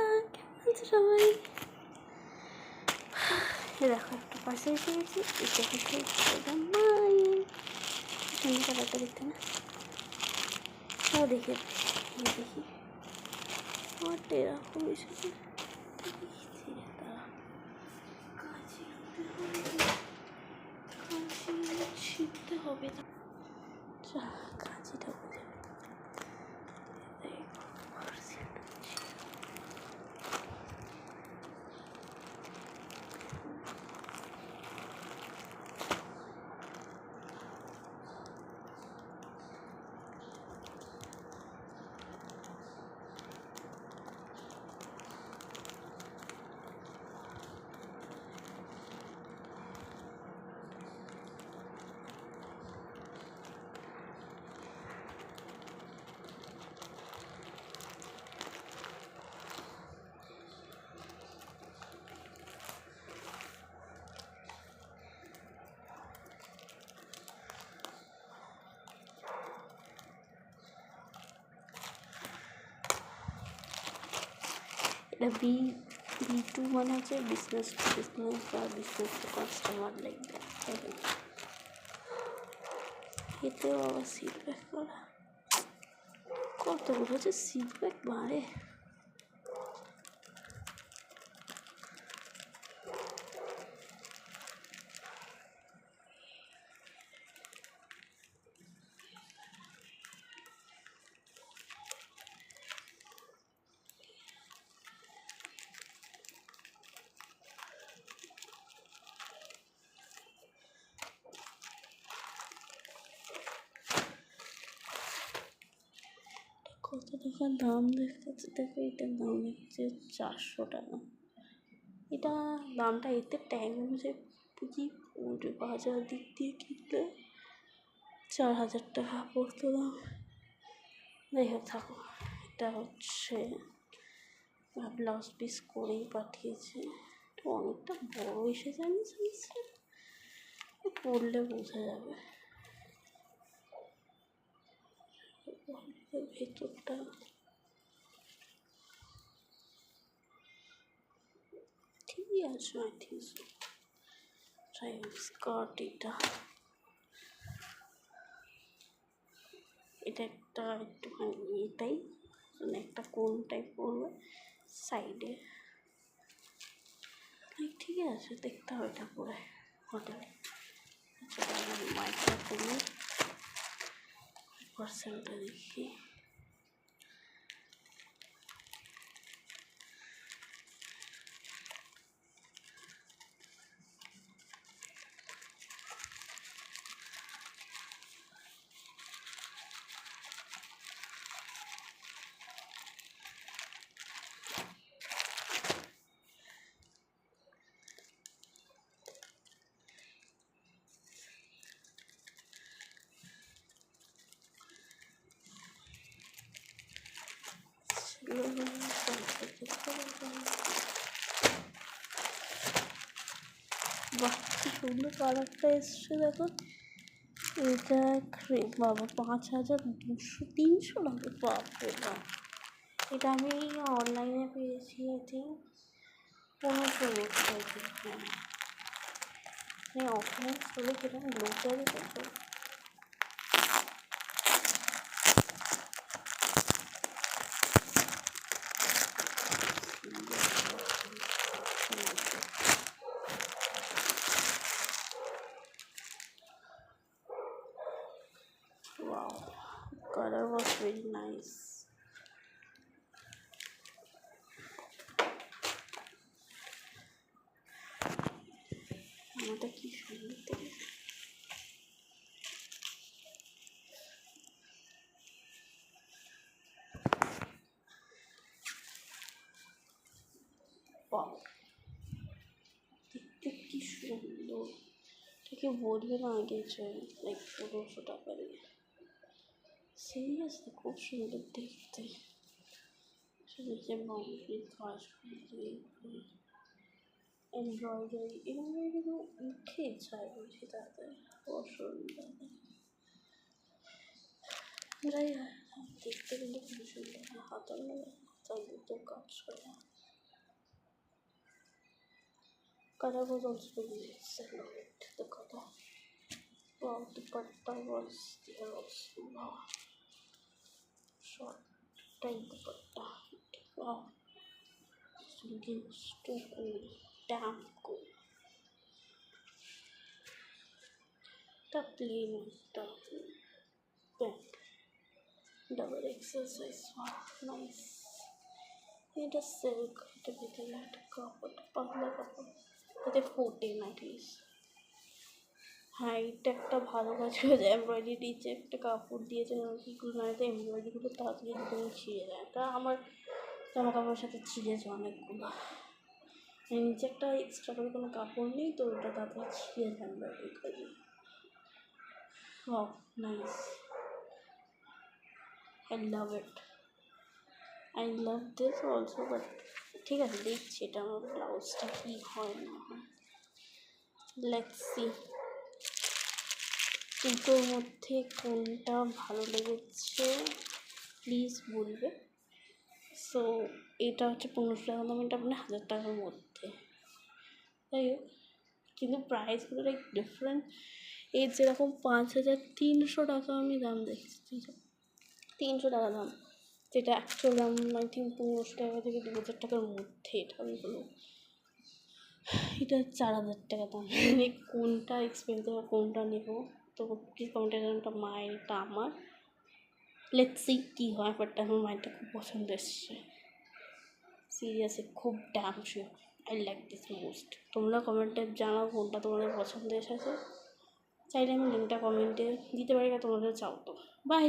বন্ধুরা, কেমন আছো সবাই? এ দেখো একটা পাশে এসে গেছি। এটা হচ্ছে সুন্দর কালারটা দেখতে না? তাও দেখি এরকম এসেছে। শিখতে হবে কাঁচিটা বুঝে এটা B2 মানে হচ্ছে বিজনেস বা বিজনেস টু কাস্টমার লাগবে। এতেও আবার সিট ব্যাক করা, কতগুলো হচ্ছে সিট ব্যাক বাড়ে। কত টাকা দাম দেখাচ্ছে দেখো, এটার দাম হচ্ছে 400 টাকা। এটা দামটা এতে ট্যাগ অনুযায়ী বুঝি উল্টে বাজার দিক দিয়ে কিনলে 4000 টাকা পড়তো দাম। যাই হোক থাকো। এটা হচ্ছে ব্লাউজ পিস করেই পাঠিয়েছে, তো অনেকটা বড় এসেছে। আমি সাইজটা পরলে বোঝা যাবে। ভেতরটা ঠিকই আছে, I think so. Try skirt এটা একটা একটুখানি এটাই মানে একটা কোন টাইপ পড়বে সাইডে, ঠিকই আছে। দেখতে হবে এটা পরে হোটেলে। মাইকটা কমে পার্সেন্টটা দেখি। বাহ, কি সুন্দর কালারটা এসছে দেখো। এটা বাবা 5200-300 লাগে, বাপরে বাপ। এটা আমি অনলাইনে পেয়েছি, আই থিঙ্ক 1500 হ্যাঁ অফলাইন চলে কিরকম গ্লোটারি দেখো। Wow, color was very nice. আমারটা কি সুন্দর দেখে। দেখতে কি সুন্দর, এটাকে বলবে না আগে লাইক 1500 টাকা দিয়ে। সিরিয়াসলি খুব সুন্দর দেখতে। সেটা বাউন্ডারির কাজ এমব্রয়ডারি এগুলো উঠে যায় বুঝি তাদের অসুবিধা। যাই দেখতে কিন্তু খুব সুন্দর। হাতার দুটো কাজ করা। color was also really excellent. The color. Wow, the dupatta was there also. Wow. Short tight dupatta. Wow. This looking too cool. Damn cool. The plain the pant. Double exercise. Wow, nice. এটা silk, এটা ভিতরে একটা কাপড়, পাতলা কাপড়, এতে 14 at least। হ্যাঁ, এটা একটা ভালো কাজ করেছে, এমব্রয়ডারি নিচে একটা কাপড় দিয়েছে, কীগুলো নয়তো এমব্রয়ডারিগুলো তাড়াতাড়ি দুটো ছিঁড়ে যায়। তা আমার জামা কাপড়ের সাথে ছিঁড়েছে অনেকগুলো। নিচে একটা এক্সট্রা করে কোনো কাপড় নেই তো ওটা তাড়াতাড়ি ছিঁড়ে যায় এমব্রয়ডারি কাজে। Wow, nice. I love it. I love this also, but ঠিক আছে, দেখছি এটা আমার ব্লাউজটা কী হয় না হয়। লেটস সি দুটোর মধ্যে কোনটা ভালো লেগেছে প্লিজ বলবে। সো এটা হচ্ছে 1500 টাকা দাম, এটা আপনার 1000 টাকার মধ্যে। যাই হোক, কিন্তু প্রাইসগুলো লাইক ডিফারেন্ট। এর যেরকম 5300 টাকা আমি দাম দেখছি, 300 টাকা দাম, যেটা অ্যাকচুয়ালি আই থিঙ্ক 1500 টাকা থেকে 2000 টাকার মধ্যে এটা আমি বলবো। এটা 4000 টাকা দাম। মানে কোনটা এক্সপেন্সিভ আর কোনটা নেবো, তো প্লিজ কমেন্টে জানাটা মায়ের এটা আমার। লেটস সি কী হয়, বাট আমার মায়েরটা খুব পছন্দ এসছে, সিরিয়াসলি খুব damn sure I like this most. তোমরা কমেন্টে জানাও কোনটা তোমাদের পছন্দ এসেছে, চাইলে আমি লিঙ্কটা কমেন্টে দিতে পারি, তোমাদের চাও তো। বাই।